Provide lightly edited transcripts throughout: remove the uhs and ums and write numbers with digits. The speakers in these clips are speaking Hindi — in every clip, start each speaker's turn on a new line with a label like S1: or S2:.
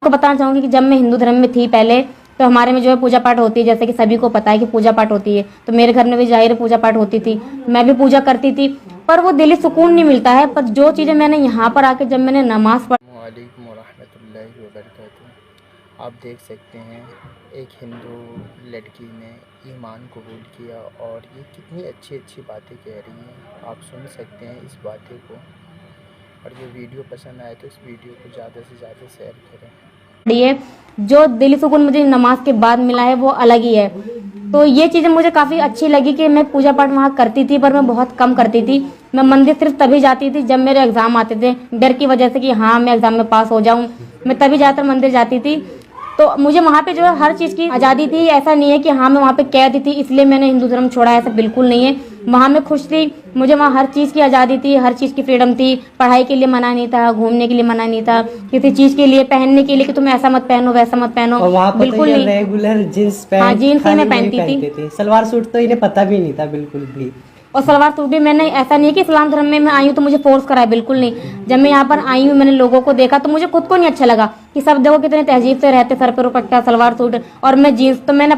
S1: आपको बताना चाहूंगी कि जब मैं हिंदू धर्म में थी पहले, तो हमारे में जो है पूजा पाठ होती है, जैसे कि सभी को पता है कि पूजा पाठ होती है, तो मेरे घर में भी जाहिर पूजा पाठ होती थी, मैं भी पूजा करती थी, पर वो दिली सुकून नहीं मिलता है। पर जो चीज़ें मैंने यहाँ पर आके जब मैंने नमाज
S2: वालेकुम रहमतुल्लाहि व बरकातुहू। आप देख सकते हैं एक हिंदू लड़की ने ईमान कबूल किया और ये कितनी अच्छी अच्छी बातें कह रही हैं, आप सुन सकते हैं इस बातें को। और ये वीडियो पसंद आए तो इस वीडियो को ज़्यादा से ज़्यादा शेयर करें।
S1: है, जो दिली सुकून मुझे नमाज के बाद मिला है वो अलग ही है। तो ये चीज़ें मुझे काफ़ी अच्छी लगी कि मैं पूजा पाठ वहाँ करती थी, पर मैं बहुत कम करती थी। मैं मंदिर सिर्फ तभी जाती थी जब मेरे एग्ज़ाम आते थे, डर की वजह से कि हाँ मैं एग्ज़ाम में पास हो जाऊँ, मैं तभी ज़्यादातर मंदिर जाती थी। तो मुझे वहाँ पे जो है हर चीज़ की आज़ादी थी। ऐसा नहीं है कि हाँ मैं वहाँ पे कैद थी इसलिए मैंने हिंदू धर्म छोड़ा, ऐसा बिल्कुल नहीं है। वहाँ मैं खुश थी, मुझे वहाँ हर चीज़ की आज़ादी थी, हर चीज़ की फ्रीडम थी। पढ़ाई के लिए मना नहीं था, घूमने के लिए मना नहीं था, किसी चीज़ के लिए पहनने के लिए कि तुम ऐसा मत पहनो वैसा मत पहनो, बिल्कुल नहीं।
S3: रेगुलर जींस पैंट,
S1: हाँ जीन्स ही मैं पहनती थी।
S3: सलवार सूट तो इन्हें पता भी नहीं था बिल्कुल भी।
S1: और सलवार सूट भी मैंने, ऐसा नहीं है कि इस्लाम धर्म में मैं आई हूँ तो मुझे फोर्स करा है, बिल्कुल नहीं। जब मैं यहाँ पर आई हूँ मैंने लोगों को देखा तो मुझे खुद को नहीं अच्छा लगा कि सब देखो कितने तहजीब से रहते, सर पे दुपट्टा सलवार सूट और मैं जीन्स। तो मैंने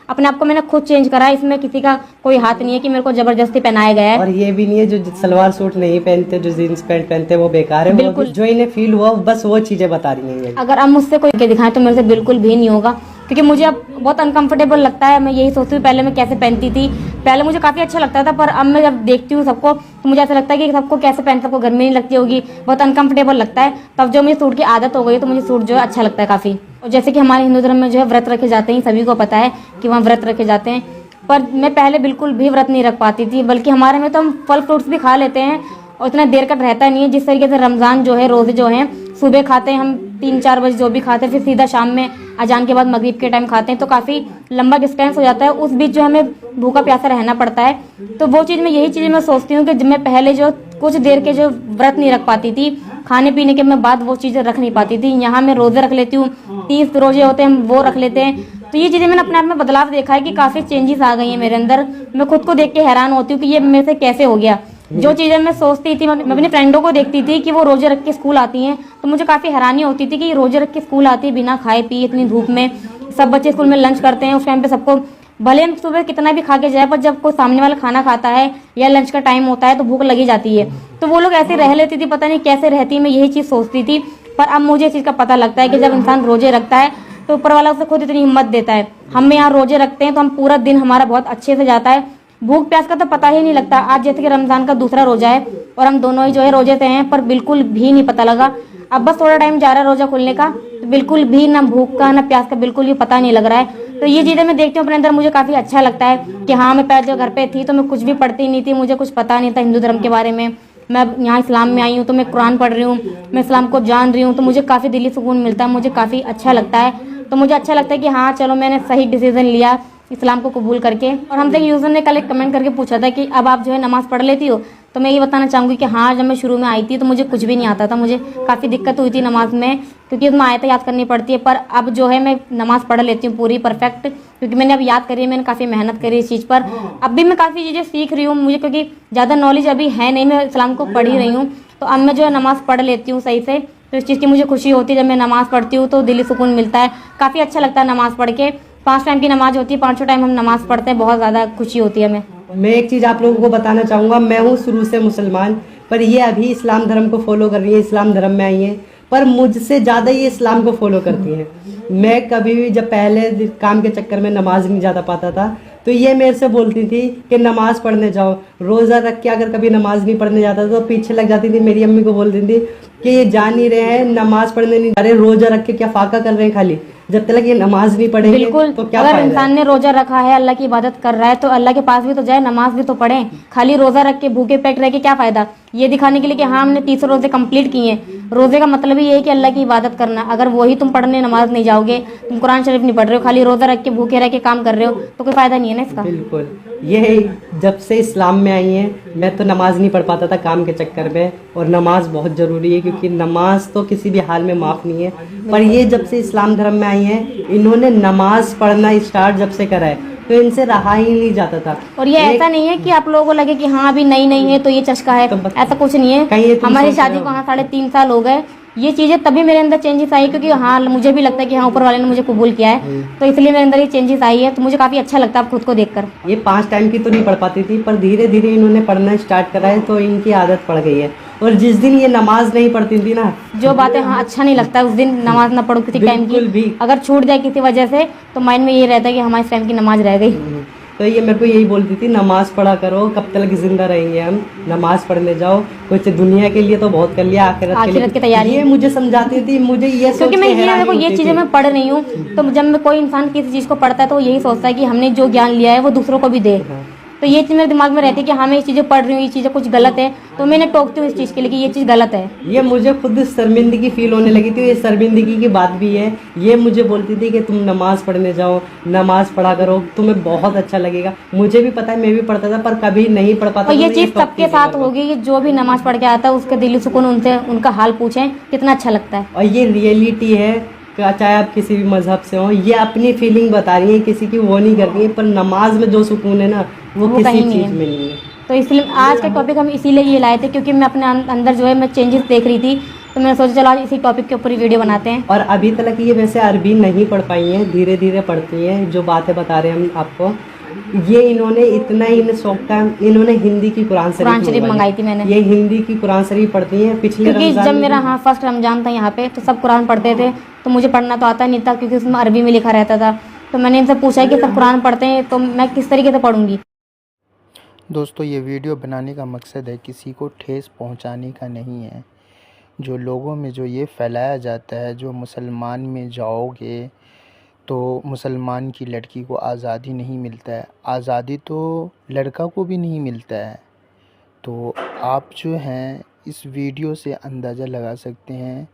S1: अपने आप को मैंने खुद चेंज करा। इसमें किसी का कोई हाथ नहीं है कि मेरे को जबरदस्ती पहनाया गया है।
S3: और ये भी नहीं है जो सलवार सूट नहीं पहनते, जो जीन्स पैंट पहनते हैं वो बेकार है। बिल्कुल जो इन्हें फील हुआ बस वो चीजें बता रही हैं।
S1: अगर अब मुझसे कोई के दिखाए तो मेरे से बिल्कुल भी नहीं होगा, क्योंकि मुझे अब बहुत अनकंफर्टेबल लगता है। मैं यही सोचती हूँ पहले मैं कैसे पहनती थी, पहले मुझे काफ़ी अच्छा लगता था, पर अब मैं जब देखती हूँ सबको तो मुझे ऐसा लगता है कि सबको कैसे पहन, सबको गर्मी नहीं लगती होगी, बहुत अनकंफर्टेबल लगता है। तब जो मुझे सूट की आदत हो गई तो मुझे सूट जो है अच्छा लगता है काफ़ी। और जैसे कि हमारे हिंदू धर्म में जो है व्रत रखे जाते हैं, सभी को पता है कि वहाँ व्रत रखे जाते हैं, पर मैं पहले बिल्कुल भी व्रत नहीं रख पाती थी। बल्कि हमारे में तो हम फल फ्रूट्स भी खा लेते हैं और इतना देर का रहता नहीं है। जिस तरीके से रमज़ान जो है, रोज़े जो हैं सुबह खाते हैं हम 3-4 बजे जो भी खाते हैं, फिर सीधा शाम में अजान के बाद मगरिब के टाइम खाते हैं, तो काफ़ी लंबा डिस्टेंस हो जाता है। उस बीच जो हमें भूखा प्यासा रहना पड़ता है। तो वो चीज़ में यही चीज़ मैं सोचती हूँ कि मैं पहले जो कुछ देर के जो व्रत नहीं रख पाती थी, खाने पीने के मैं बाद वो चीज़ें रख नहीं पाती थी, यहाँ मैं रोज़े रख लेती हूँ। 30 रोजे होते हैं हम वो रख लेते हैं। तो ये चीज़ें मैंने अपने आप में बदलाव देखा है कि काफ़ी चेंजेस आ गई हैं मेरे अंदर। मैं खुद को देख के हैरान होती हूँ कि ये मेरे से कैसे हो गया। जो चीज़ें मैं सोचती थी, मैं अपनी फ्रेंडों को देखती थी कि वो रोजे रख के स्कूल आती हैं, तो मुझे काफ़ी हैरानी होती थी कि रोजे रख के स्कूल आती है बिना खाए पिए, इतनी धूप में। सब बच्चे स्कूल में लंच करते हैं, उस टाइम पे सबको भले हम सुबह कितना भी खा के जाए, पर जब कोई सामने वाला खाना खाता है या लंच का टाइम होता है तो भूख लगी जाती है। तो वो लोग ऐसे रह लेती थी, पता नहीं कैसे रहती, मैं यही चीज़ सोचती थी। पर अब मुझे इस चीज़ का पता लगता है कि जब इंसान रोजे रखता है तो ऊपर वाला उसे खुद इतनी हिम्मत देता है। हम यहाँ रोजे रखते हैं तो हम पूरा दिन हमारा बहुत अच्छे से जाता है, भूख प्यास का तो पता ही नहीं लगता। आज जैसे कि रमज़ान का दूसरा रोजा है और हम दोनों ही जो है रोजे से हैं, पर बिल्कुल भी नहीं पता लगा। अब बस थोड़ा टाइम जा रहा है रोजा खुलने का, तो बिल्कुल भी ना भूख का ना प्यास का बिल्कुल भी पता नहीं लग रहा है। तो ये चीज़ें मैं देखती हूँ अपने अंदर, मुझे काफ़ी अच्छा लगता है कि हाँ मैं पहले जब घर पे थी तो मैं कुछ भी पढ़ती नहीं थी, मुझे कुछ पता नहीं था हिंदू धर्म के बारे में। मैं यहाँ इस्लाम में आई हूँ तो मैं कुरान पढ़ रही हूँ, मैं इस्लाम को जान रही हूँ, तो मुझे काफ़ी दिली सुकून मिलता है, मुझे काफ़ी अच्छा लगता है। तो मुझे अच्छा लगता है कि हाँ चलो मैंने सही डिसीजन लिया इस्लाम को कबूल करके। और हमसे यूज़र ने कल एक कमेंट करके पूछा था कि अब आप जो है नमाज़ पढ़ लेती हो, तो मैं ये बताना चाहूँगी कि हाँ जब मैं शुरू में आई थी तो मुझे कुछ भी नहीं आता था, मुझे काफ़ी दिक्कत हुई थी नमाज में, क्योंकि उसमें आयतें याद करनी पड़ती है। पर अब जो है मैं नमाज़ पढ़ लेती हूँ पूरी परफेक्ट, क्योंकि मैंने अब याद करी है, मैंने काफ़ी मेहनत करी इस चीज़ पर। अब भी मैं काफ़ी चीज़ें सीख रही हूँ, मुझे क्योंकि ज़्यादा नॉलेज अभी है नहीं, मैं इस्लाम को पढ़ ही रही हूँ, तो अब मैं जो है नमाज़ पढ़ लेती हूँ सही से। तो इस चीज़ की मुझे खुशी होती है, जब मैं नमाज़ पढ़ती हूँ तो दिली सुकून मिलता है, काफ़ी अच्छा लगता है नमाज़ पढ़ के। 5 टाइम की नमाज होती है, 5 टाइम हम नमाज़ पढ़ते हैं, बहुत ज़्यादा खुशी होती है हमें।
S3: मैं एक चीज़ आप लोगों को बताना चाहूँगा, मैं हूँ शुरू से मुसलमान, पर ये अभी इस्लाम धर्म को फॉलो कर रही है, इस्लाम धर्म में आई हैं, पर मुझसे ज़्यादा ये इस्लाम को फॉलो करती हैं। मैं कभी भी जब पहले काम के चक्कर में नमाज नहीं जाता पाता था, तो ये मेरे से बोलती थी कि नमाज़ पढ़ने जाओ। रोज़ा रख के अगर कभी नमाज नहीं पढ़ने जाता तो पीछे लग जाती थी, मेरी अम्मी को बोलती थी कि ये जा नहीं रहे हैं, नमाज पढ़ने नहीं जा रहे, रोज़ा रख के क्या फाका कर रहे हैं खाली, जब तक ये नमाज नहीं पढ़ेंगे
S1: बिल्कुल
S3: तो क्या
S1: अगर इंसान ने रोजा रखा है, अल्लाह की इबादत कर रहा है, तो अल्लाह के पास भी तो जाए, नमाज भी तो पढ़े। खाली रोजा रख के भूखे पेट रह के क्या फायदा, ये दिखाने के लिए कि हाँ हमने 30 रोजे कंप्लीट किए हैं। रोजे का मतलब ही ये है कि अल्लाह की इबादत करना। अगर वही तुम पढ़ने नमाज नहीं जाओगे, तुम कुरान शरीफ नहीं पढ़ रहे हो, खाली रोजा रख के भूखे रह के काम कर रहे हो, तो कोई फायदा नहीं है ना इसका।
S3: बिल्कुल, ये जब से इस्लाम में आई हैं, मैं तो नमाज नहीं पढ़ पाता था काम के चक्कर में, और नमाज बहुत ज़रूरी है क्योंकि नमाज तो किसी भी हाल में माफ़ नहीं है। पर ये जब से इस्लाम धर्म में आई हैं, इन्होंने नमाज पढ़ना स्टार्ट जब से करा है तो इनसे रहा ही नहीं जाता था।
S1: और ये ऐसा नहीं है कि आप लोगों को लगे कि हाँ अभी नई नई है तो ये चस्का है, ऐसा कुछ नहीं है। हमारी शादी को हाँ 3.5 साल हो गए, ये चीज़ें तभी मेरे अंदर चेंजेस आई, क्योंकि हाँ मुझे भी लगता है कि हाँ ऊपर वाले ने मुझे कबूल किया है, तो इसलिए मेरे अंदर ये चेंजेस आई है। तो मुझे काफ़ी अच्छा लगता है अब खुद को देखकर।
S3: ये 5 टाइम की तो नहीं पढ़ पाती थी, पर धीरे धीरे इन्होंने पढ़ना स्टार्ट करा है तो इनकी आदत पड़ गई है। और जिस दिन ये नमाज नहीं पढ़ती थी ना,
S1: जो बातें हाँ अच्छा नहीं लगता है उस दिन नमाज ना पढ़ो किसी टाइम
S3: बिल्कुल भी।
S1: की, अगर छूट जाए किसी वजह से तो माइंड में ये रहता है कि हमारे टाइम की नमाज रह गई।
S3: तो ये मेरे को यही बोलती थी, नमाज पढ़ा करो, कब तक जिंदा रहेंगे हम, नमाज पढ़ने जाओ। कुछ दुनिया के लिए तो बहुत कर लिया,
S1: आखिरत की तैयारी।
S3: ये मुझे समझाती थी, मुझे ये सोच
S1: क्योंकि
S3: के
S1: मैं ये
S3: हैरानी
S1: देखो ये
S3: होती
S1: चीज़ें
S3: थी।
S1: मैं पढ़ रही हूँ, तो जब मैं कोई इंसान किसी चीज़ को पढ़ता है तो वो यही सोचता है कि हमने जो ज्ञान लिया है वो दूसरों को भी दे। तो ये चीज़ मेरे दिमाग में रहती है कि हाँ मैं ये चीज़ें पढ़ रही हूँ, ये चीज़ें कुछ गलत है, तो मैं इन्हें टोकती हूँ इस चीज़ के लिए कि ये चीज़ गलत है।
S3: ये मुझे खुद शर्मिंदगी फील होने लगी थी, ये शर्मिंदगी की बात भी है। ये मुझे बोलती थी कि तुम नमाज पढ़ने जाओ, नमाज पढ़ा करो, तुम्हें बहुत अच्छा लगेगा। मुझे भी पता है, मैं भी पढ़ता था, पर कभी नहीं पढ़ पाता।
S1: और ये
S3: तो मैं
S1: चीज़
S3: टोकती
S1: सबके
S3: थी
S1: साथ
S3: मेरे को।
S1: होगी कि जो भी नमाज पढ़ के आता है उसके दिली सुकून उनसे उनका हाल पूछें कितना अच्छा लगता है।
S3: और ये रियलिटी है, चाहे आप किसी भी मजहब से हो, ये अपनी फीलिंग बता रही है, किसी की वो नहीं कर रही है। पर नमाज में जो सुकून है ना, वो किसी
S1: कहीं नहीं
S3: चीज़
S1: है।
S3: में नहीं है।
S1: तो इसलिए आज का टॉपिक हम इसीलिए ये लाए थे, क्योंकि मैं अपने अंदर जो है मैं चेंजेस देख रही थी, तो मैंने सोचा चलो आज इसी टॉपिक के ऊपर ही वीडियो बनाते हैं।
S3: और अभी तक ये वैसे अरबी नहीं पढ़ पाई हैं, धीरे धीरे पढ़ती हैं। जो बातें बता रहे हैं हम आपको, ये इन्होंने इतना ही शौक था, इन्होंने हिंदी की कुरान शरीफ
S1: मंगाई थी मैंने।
S3: ये हिंदी की कुरान शरीफ पढ़ती हैं। पिछले
S1: क्योंकि
S3: रमजान
S1: जब
S3: में
S1: मेरा
S3: भी-
S1: हाँ फर्स्ट रमजान था यहाँ पे, तो सब कुरान पढ़ते थे, तो मुझे पढ़ना तो आता नहीं था क्योंकि उसमें अरबी में लिखा रहता था। तो मैंने इनसे पूछा कि सब कुरान पढ़ते हैं तो मैं किस तरीके से पढ़ूंगी।
S2: दोस्तों ये वीडियो बनाने का मकसद है किसी को ठेस पहुंचाने का नहीं है। जो लोगों में जो ये फैलाया जाता है, जो मुसलमान में जाओगे तो मुसलमान की लड़की को आज़ादी नहीं मिलता है, आज़ादी तो लड़का को भी नहीं मिलता है। तो आप जो हैं इस वीडियो से अंदाज़ा लगा सकते हैं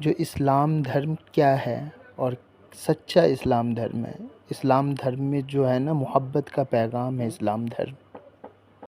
S2: जो इस्लाम धर्म क्या है और सच्चा इस्लाम धर्म है। इस्लाम धर्म में जो है ना, मोहब्बत का पैगाम है इस्लाम धर्म।